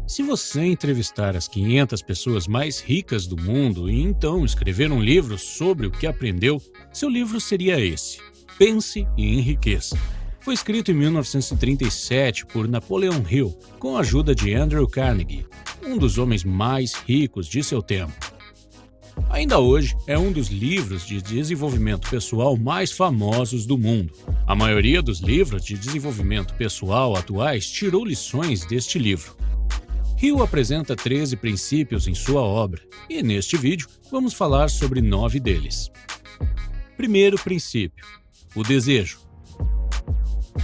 Se você entrevistar as 500 pessoas mais ricas do mundo e então escrever um livro sobre o que aprendeu, seu livro seria esse: Pense e Enriqueça. Foi escrito em 1937 por Napoleon Hill, com a ajuda de Andrew Carnegie, um dos homens mais ricos de seu tempo. Ainda hoje, é um dos livros de desenvolvimento pessoal mais famosos do mundo. A maioria dos livros de desenvolvimento pessoal atuais tirou lições deste livro. Hill apresenta 13 princípios em sua obra, e neste vídeo vamos falar sobre 9 deles. Primeiro princípio: o desejo.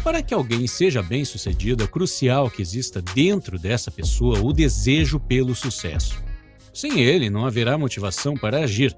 Para que alguém seja bem-sucedido, é crucial que exista dentro dessa pessoa o desejo pelo sucesso. Sem ele, não haverá motivação para agir.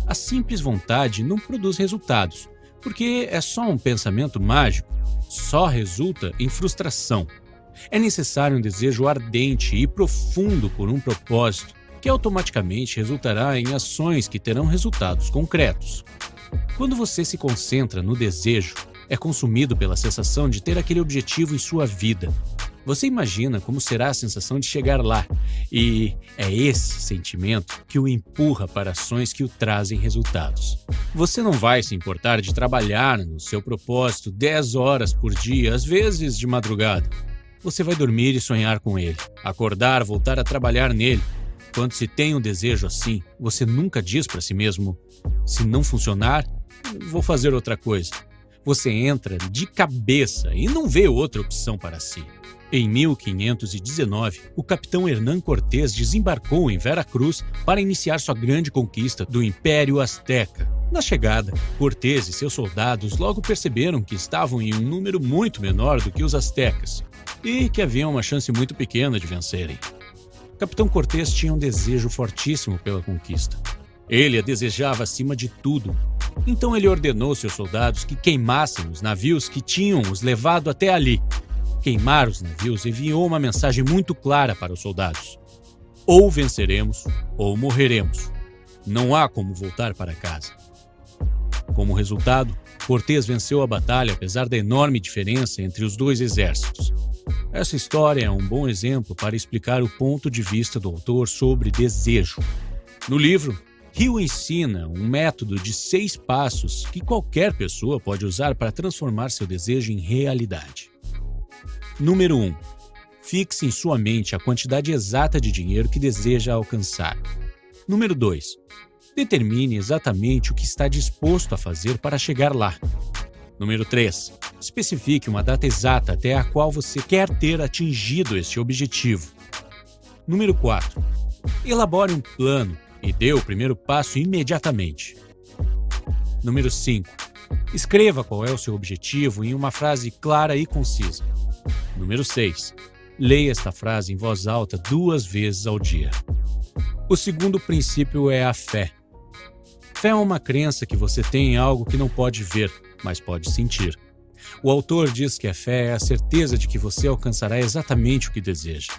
A simples vontade não produz resultados, porque é só um pensamento mágico, só resulta em frustração. É necessário um desejo ardente e profundo por um propósito, que automaticamente resultará em ações que terão resultados concretos. Quando você se concentra no desejo, é consumido pela sensação de ter aquele objetivo em sua vida. Você imagina como será a sensação de chegar lá, e é esse sentimento que o empurra para ações que o trazem resultados. Você não vai se importar de trabalhar no seu propósito 10 horas por dia, às vezes de madrugada. Você vai dormir e sonhar com ele, acordar, voltar a trabalhar nele. Quando se tem um desejo assim, você nunca diz para si mesmo: se não funcionar, vou fazer outra coisa. Você entra de cabeça e não vê outra opção para si. Em 1519, o capitão Hernán Cortés desembarcou em Veracruz para iniciar sua grande conquista do Império Azteca. Na chegada, Cortés e seus soldados logo perceberam que estavam em um número muito menor do que os aztecas e que havia uma chance muito pequena de vencerem. Capitão Cortés tinha um desejo fortíssimo pela conquista. Ele a desejava acima de tudo. Então ele ordenou seus soldados que queimassem os navios que tinham os levado até ali. Queimar os navios enviou uma mensagem muito clara para os soldados: ou venceremos ou morreremos. Não há como voltar para casa. Como resultado, Cortés venceu a batalha apesar da enorme diferença entre os dois exércitos. Essa história é um bom exemplo para explicar o ponto de vista do autor sobre desejo. No livro, Hill ensina um método de 6 passos que qualquer pessoa pode usar para transformar seu desejo em realidade. Número 1. Fixe em sua mente a quantidade exata de dinheiro que deseja alcançar. Número 2. Determine exatamente o que está disposto a fazer para chegar lá. Número 3. Especifique uma data exata até a qual você quer ter atingido este objetivo. Número 4. Elabore um plano e dê o primeiro passo imediatamente. Número 5. Escreva qual é o seu objetivo em uma frase clara e concisa. Número 6. Leia esta frase em voz alta 2 vezes ao dia. O segundo princípio é a fé. Fé é uma crença que você tem em algo que não pode ver, mas pode sentir. O autor diz que a fé é a certeza de que você alcançará exatamente o que deseja.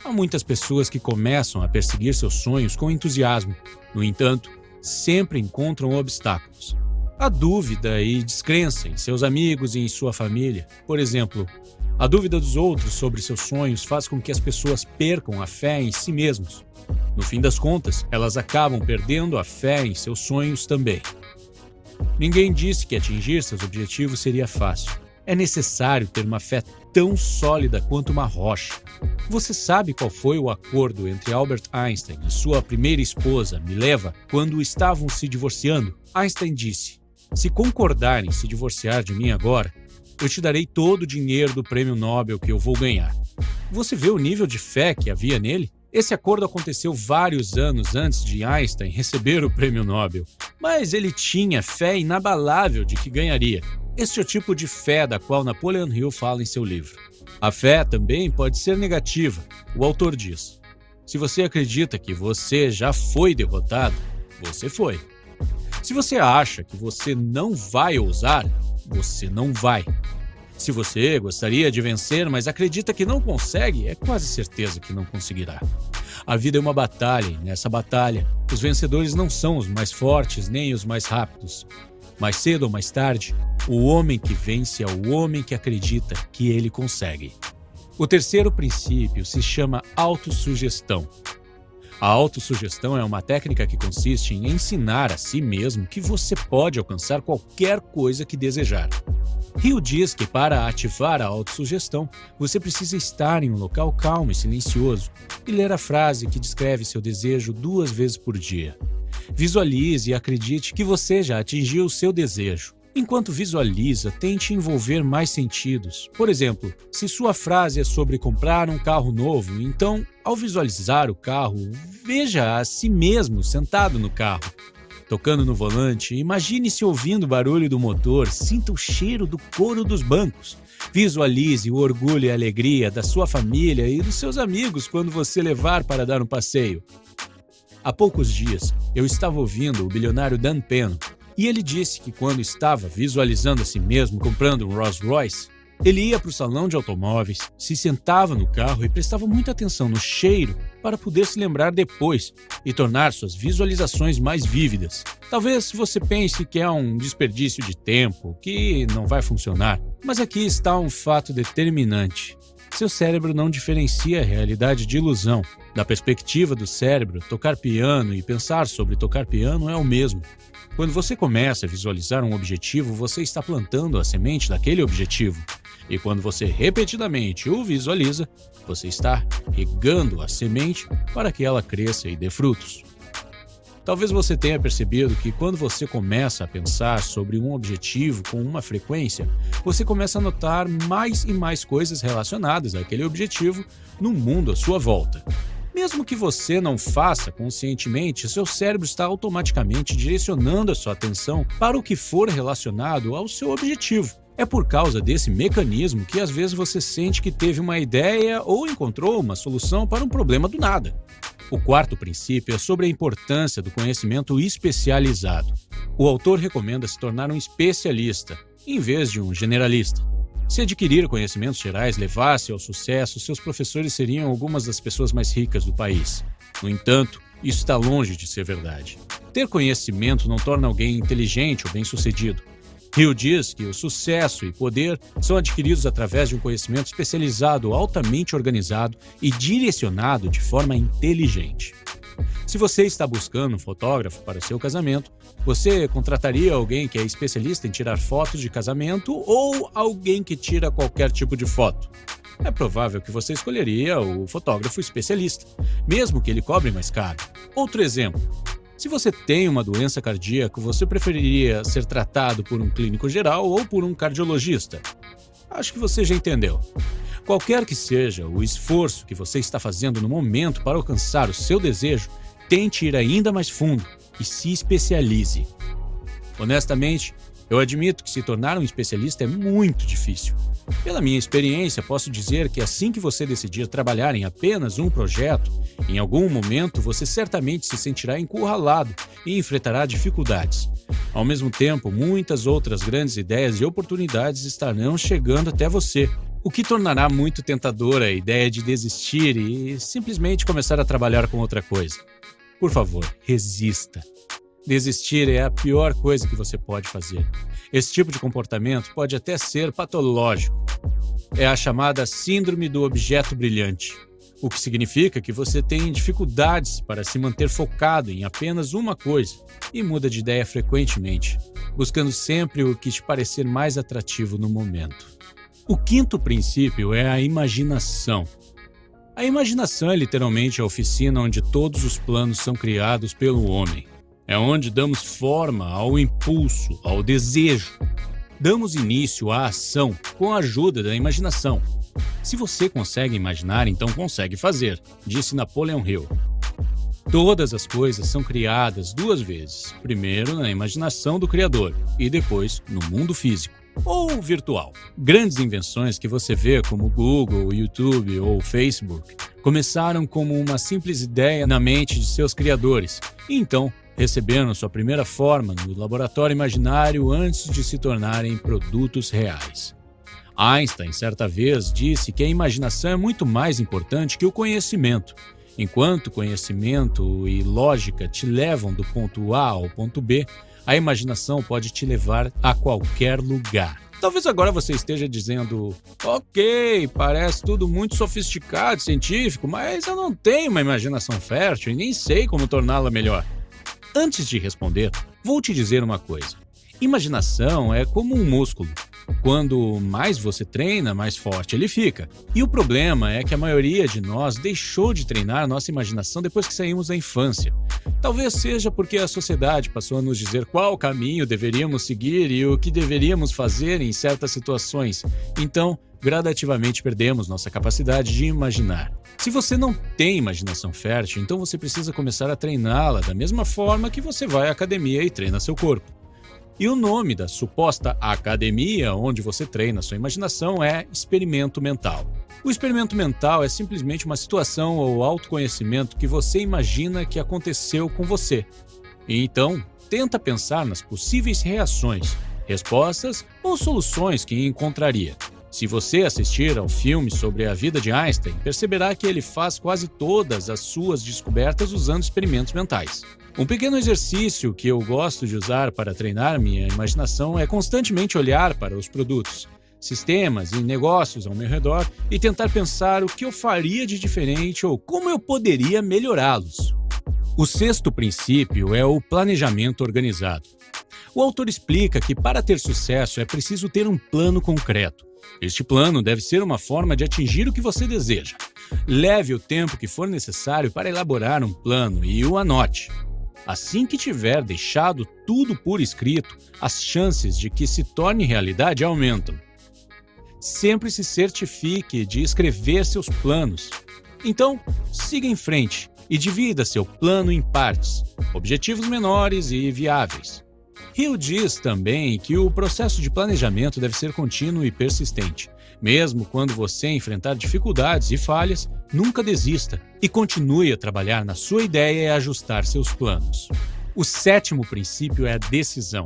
Há muitas pessoas que começam a perseguir seus sonhos com entusiasmo. No entanto, sempre encontram obstáculos. Há dúvida e descrença em seus amigos e em sua família. Por exemplo, a dúvida dos outros sobre seus sonhos faz com que as pessoas percam a fé em si mesmos. No fim das contas, elas acabam perdendo a fé em seus sonhos também. Ninguém disse que atingir seus objetivos seria fácil. É necessário ter uma fé tão sólida quanto uma rocha. Você sabe qual foi o acordo entre Albert Einstein e sua primeira esposa, Mileva, quando estavam se divorciando? Einstein disse: se concordar em se divorciar de mim agora, eu te darei todo o dinheiro do prêmio Nobel que eu vou ganhar. Você vê o nível de fé que havia nele? Esse acordo aconteceu vários anos antes de Einstein receber o prêmio Nobel, mas ele tinha fé inabalável de que ganharia. Este é o tipo de fé da qual Napoleon Hill fala em seu livro. A fé também pode ser negativa. O autor diz: se você acredita que você já foi derrotado, você foi. Se você acha que você não vai ousar, você não vai. Se você gostaria de vencer, mas acredita que não consegue, é quase certeza que não conseguirá. A vida é uma batalha e, nessa batalha, os vencedores não são os mais fortes nem os mais rápidos. Mais cedo ou mais tarde, o homem que vence é o homem que acredita que ele consegue. O terceiro princípio se chama autossugestão. A autossugestão é uma técnica que consiste em ensinar a si mesmo que você pode alcançar qualquer coisa que desejar. Hill diz que para ativar a autossugestão, você precisa estar em um local calmo e silencioso e ler a frase que descreve seu desejo 2 vezes por dia. Visualize e acredite que você já atingiu o seu desejo. Enquanto visualiza, tente envolver mais sentidos. Por exemplo, se sua frase é sobre comprar um carro novo, então, ao visualizar o carro, veja a si mesmo sentado no carro. Tocando no volante, imagine-se ouvindo o barulho do motor, sinta o cheiro do couro dos bancos. Visualize o orgulho e a alegria da sua família e dos seus amigos quando você levar para dar um passeio. Há poucos dias, eu estava ouvindo o bilionário Dan Penn, e ele disse que quando estava visualizando a si mesmo comprando um Rolls Royce, ele ia para o salão de automóveis, se sentava no carro e prestava muita atenção no cheiro para poder se lembrar depois e tornar suas visualizações mais vívidas. Talvez você pense que é um desperdício de tempo, que não vai funcionar, mas aqui está um fato determinante. Seu cérebro não diferencia a realidade de ilusão. Da perspectiva do cérebro, tocar piano e pensar sobre tocar piano é o mesmo. Quando você começa a visualizar um objetivo, você está plantando a semente daquele objetivo. E quando você repetidamente o visualiza, você está regando a semente para que ela cresça e dê frutos. Talvez você tenha percebido que quando você começa a pensar sobre um objetivo com uma frequência, você começa a notar mais e mais coisas relacionadas àquele objetivo no mundo à sua volta. Mesmo que você não faça conscientemente, seu cérebro está automaticamente direcionando a sua atenção para o que for relacionado ao seu objetivo. É por causa desse mecanismo que às vezes você sente que teve uma ideia ou encontrou uma solução para um problema do nada. O quarto princípio é sobre a importância do conhecimento especializado. O autor recomenda se tornar um especialista, em vez de um generalista. Se adquirir conhecimentos gerais levasse ao sucesso, seus professores seriam algumas das pessoas mais ricas do país. No entanto, isso está longe de ser verdade. Ter conhecimento não torna alguém inteligente ou bem-sucedido. Hill diz que o sucesso e poder são adquiridos através de um conhecimento especializado, altamente organizado e direcionado de forma inteligente. Se você está buscando um fotógrafo para seu casamento, você contrataria alguém que é especialista em tirar fotos de casamento ou alguém que tira qualquer tipo de foto? É provável que você escolheria o fotógrafo especialista, mesmo que ele cobre mais caro. Outro exemplo. Se você tem uma doença cardíaca, você preferiria ser tratado por um clínico geral ou por um cardiologista? Acho que você já entendeu. Qualquer que seja o esforço que você está fazendo no momento para alcançar o seu desejo, tente ir ainda mais fundo e se especialize. Honestamente, eu admito que se tornar um especialista é muito difícil. Pela minha experiência, posso dizer que assim que você decidir trabalhar em apenas um projeto, em algum momento você certamente se sentirá encurralado e enfrentará dificuldades. Ao mesmo tempo, muitas outras grandes ideias e oportunidades estarão chegando até você, o que tornará muito tentadora a ideia de desistir e simplesmente começar a trabalhar com outra coisa. Por favor, resista. Desistir é a pior coisa que você pode fazer. Esse tipo de comportamento pode até ser patológico. É a chamada síndrome do objeto brilhante, o que significa que você tem dificuldades para se manter focado em apenas uma coisa e muda de ideia frequentemente, buscando sempre o que te parecer mais atrativo no momento. O quinto princípio é a imaginação. A imaginação é literalmente a oficina onde todos os planos são criados pelo homem. É onde damos forma ao impulso, ao desejo. Damos início à ação com a ajuda da imaginação. Se você consegue imaginar, então consegue fazer, disse Napoleon Hill. Todas as coisas são criadas 2 vezes. Primeiro na imaginação do Criador e depois no mundo físico ou virtual. Grandes invenções que você vê como Google, YouTube ou Facebook começaram como uma simples ideia na mente de seus criadores e então receberam sua primeira forma no laboratório imaginário antes de se tornarem produtos reais. Einstein, certa vez, disse que a imaginação é muito mais importante que o conhecimento. Enquanto conhecimento e lógica te levam do ponto A ao ponto B, a imaginação pode te levar a qualquer lugar. Talvez agora você esteja dizendo: ok, parece tudo muito sofisticado, científico, mas eu não tenho uma imaginação fértil e nem sei como torná-la melhor. Antes de responder, vou te dizer uma coisa. Imaginação é como um músculo. Quando mais você treina, mais forte ele fica. E o problema é que a maioria de nós deixou de treinar nossa imaginação depois que saímos da infância. Talvez seja porque a sociedade passou a nos dizer qual caminho deveríamos seguir e o que deveríamos fazer em certas situações. Então, gradativamente perdemos nossa capacidade de imaginar. Se você não tem imaginação fértil, então você precisa começar a treiná-la da mesma forma que você vai à academia e treina seu corpo. E o nome da suposta academia onde você treina sua imaginação é experimento mental. O experimento mental é simplesmente uma situação ou autoconhecimento que você imagina que aconteceu com você. E então, tenta pensar nas possíveis reações, respostas ou soluções que encontraria. Se você assistir ao filme sobre a vida de Einstein, perceberá que ele faz quase todas as suas descobertas usando experimentos mentais. Um pequeno exercício que eu gosto de usar para treinar minha imaginação é constantemente olhar para os produtos, sistemas e negócios ao meu redor e tentar pensar o que eu faria de diferente ou como eu poderia melhorá-los. O sexto princípio é o planejamento organizado. O autor explica que para ter sucesso é preciso ter um plano concreto. Este plano deve ser uma forma de atingir o que você deseja. Leve o tempo que for necessário para elaborar um plano e o anote. Assim que tiver deixado tudo por escrito, as chances de que se torne realidade aumentam. Sempre se certifique de escrever seus planos. Então, siga em frente e divida seu plano em partes, objetivos menores e viáveis. Hill diz também que o processo de planejamento deve ser contínuo e persistente. Mesmo quando você enfrentar dificuldades e falhas, nunca desista e continue a trabalhar na sua ideia e ajustar seus planos. O sétimo princípio é a decisão.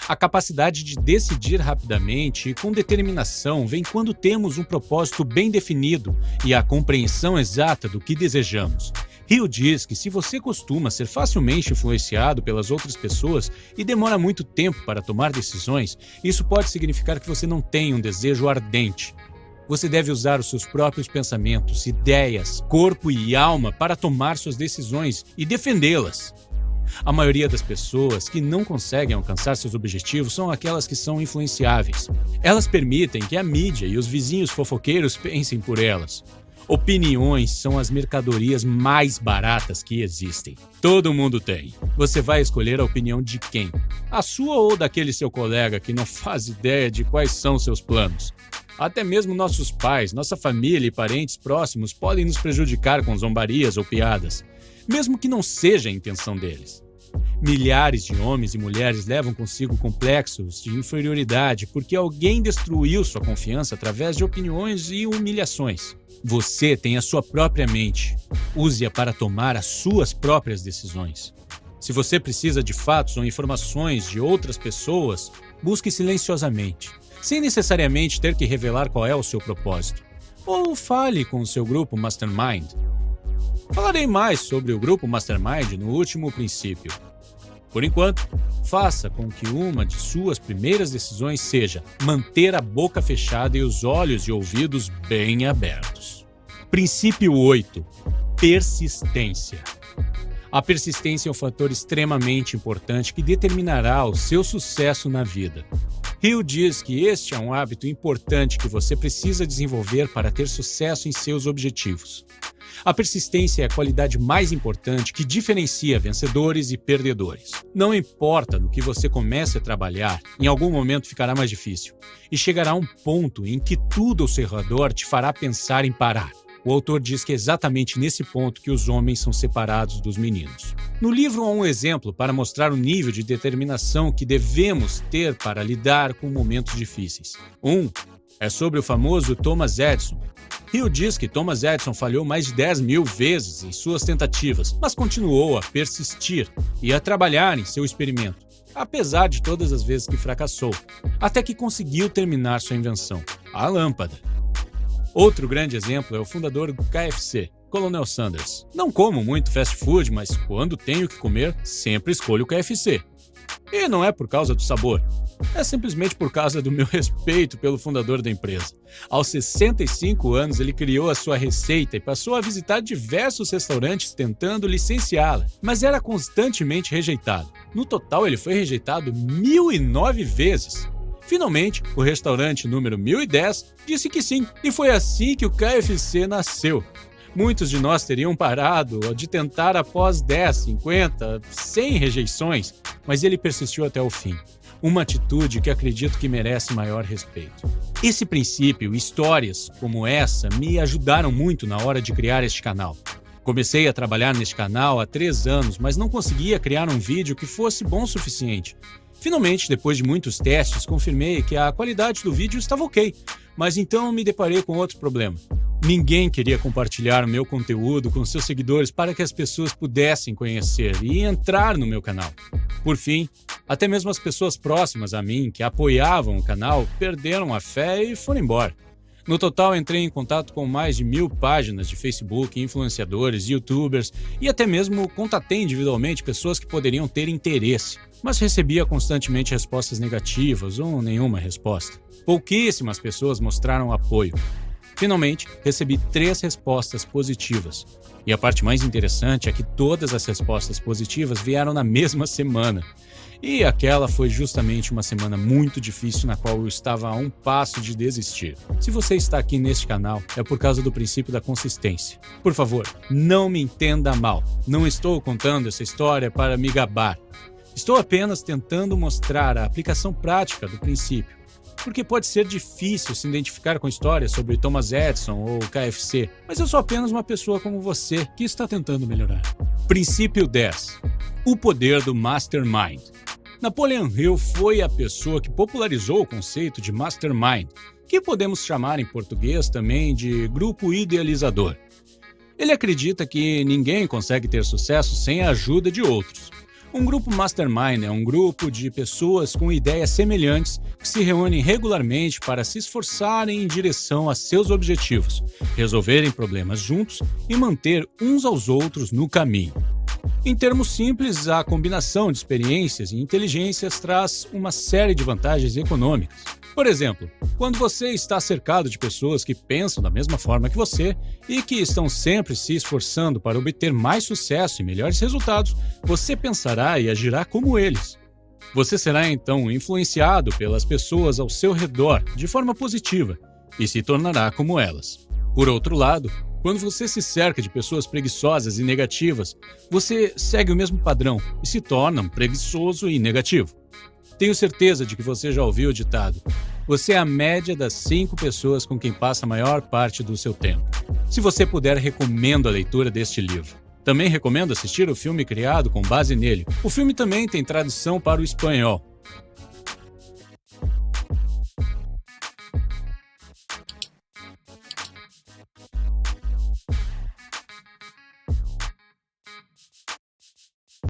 A capacidade de decidir rapidamente e com determinação vem quando temos um propósito bem definido e a compreensão exata do que desejamos. Hill diz que se você costuma ser facilmente influenciado pelas outras pessoas e demora muito tempo para tomar decisões, isso pode significar que você não tem um desejo ardente. Você deve usar os seus próprios pensamentos, ideias, corpo e alma para tomar suas decisões e defendê-las. A maioria das pessoas que não conseguem alcançar seus objetivos são aquelas que são influenciáveis. Elas permitem que a mídia e os vizinhos fofoqueiros pensem por elas. Opiniões são as mercadorias mais baratas que existem. Todo mundo tem. Você vai escolher a opinião de quem? A sua ou daquele seu colega que não faz ideia de quais são seus planos? Até mesmo nossos pais, nossa família e parentes próximos podem nos prejudicar com zombarias ou piadas, mesmo que não seja a intenção deles. Milhares de homens e mulheres levam consigo complexos de inferioridade porque alguém destruiu sua confiança através de opiniões e humilhações. Você tem a sua própria mente. Use-a para tomar as suas próprias decisões. Se você precisa de fatos ou informações de outras pessoas, busque silenciosamente, sem necessariamente ter que revelar qual é o seu propósito. Ou fale com o seu grupo Mastermind. Falarei mais sobre o grupo Mastermind no último princípio. Por enquanto, faça com que uma de suas primeiras decisões seja manter a boca fechada e os olhos e ouvidos bem abertos. Princípio 8. Persistência. A persistência é um fator extremamente importante que determinará o seu sucesso na vida. Hill diz que este é um hábito importante que você precisa desenvolver para ter sucesso em seus objetivos. A persistência é a qualidade mais importante que diferencia vencedores e perdedores. Não importa no que você comece a trabalhar, em algum momento ficará mais difícil. E chegará um ponto em que tudo ao seu redor te fará pensar em parar. O autor diz que é exatamente nesse ponto que os homens são separados dos meninos. No livro há um exemplo para mostrar o nível de determinação que devemos ter para lidar com momentos difíceis. É sobre o famoso Thomas Edison. Hill diz que Thomas Edison falhou mais de 10.000 vezes em suas tentativas, mas continuou a persistir e a trabalhar em seu experimento, apesar de todas as vezes que fracassou, até que conseguiu terminar sua invenção, a lâmpada. Outro grande exemplo é o fundador do KFC, Coronel Sanders. Não como muito fast food, mas quando tenho que comer, sempre escolho o KFC. E não é por causa do sabor, é simplesmente por causa do meu respeito pelo fundador da empresa. Aos 65 anos, ele criou a sua receita e passou a visitar diversos restaurantes tentando licenciá-la, mas era constantemente rejeitado. No total, ele foi rejeitado 1.009 vezes. Finalmente, o restaurante número 1010 disse que sim, e foi assim que o KFC nasceu. Muitos de nós teriam parado de tentar após 10, 50, 100 rejeições, mas ele persistiu até o fim. Uma atitude que acredito que merece maior respeito. Esse princípio e histórias como essa me ajudaram muito na hora de criar este canal. Comecei a trabalhar neste canal há 3 anos, mas não conseguia criar um vídeo que fosse bom o suficiente. Finalmente, depois de muitos testes, confirmei que a qualidade do vídeo estava ok, mas então me deparei com outro problema. Ninguém queria compartilhar o meu conteúdo com seus seguidores para que as pessoas pudessem conhecer e entrar no meu canal. Por fim, até mesmo as pessoas próximas a mim, que apoiavam o canal, perderam a fé e foram embora. No total, entrei em contato com mais de 1.000 páginas de Facebook, influenciadores, youtubers e até mesmo contatei individualmente pessoas que poderiam ter interesse, mas recebia constantemente respostas negativas ou nenhuma resposta. Pouquíssimas pessoas mostraram apoio. Finalmente, recebi 3 respostas positivas. E a parte mais interessante é que todas as respostas positivas vieram na mesma semana. E aquela foi justamente uma semana muito difícil na qual eu estava a um passo de desistir. Se você está aqui neste canal, é por causa do princípio da consistência. Por favor, não me entenda mal. Não estou contando essa história para me gabar. Estou apenas tentando mostrar a aplicação prática do princípio. Porque pode ser difícil se identificar com histórias sobre Thomas Edison ou KFC, mas eu sou apenas uma pessoa como você que está tentando melhorar. Princípio 10. O poder do Mastermind. Napoleon Hill foi a pessoa que popularizou o conceito de Mastermind, que podemos chamar em português também de grupo idealizador. Ele acredita que ninguém consegue ter sucesso sem a ajuda de outros. Um grupo Mastermind é um grupo de pessoas com ideias semelhantes que se reúnem regularmente para se esforçarem em direção a seus objetivos, resolverem problemas juntos e manter uns aos outros no caminho. Em termos simples, a combinação de experiências e inteligências traz uma série de vantagens econômicas. Por exemplo, quando você está cercado de pessoas que pensam da mesma forma que você e que estão sempre se esforçando para obter mais sucesso e melhores resultados, você pensará e agirá como eles. Você será então influenciado pelas pessoas ao seu redor de forma positiva e se tornará como elas. Por outro lado, quando você se cerca de pessoas preguiçosas e negativas, você segue o mesmo padrão e se torna um preguiçoso e negativo. Tenho certeza de que você já ouviu o ditado: você é a média das 5 pessoas com quem passa a maior parte do seu tempo. Se você puder, recomendo a leitura deste livro. Também recomendo assistir o filme criado com base nele. O filme também tem tradução para o espanhol.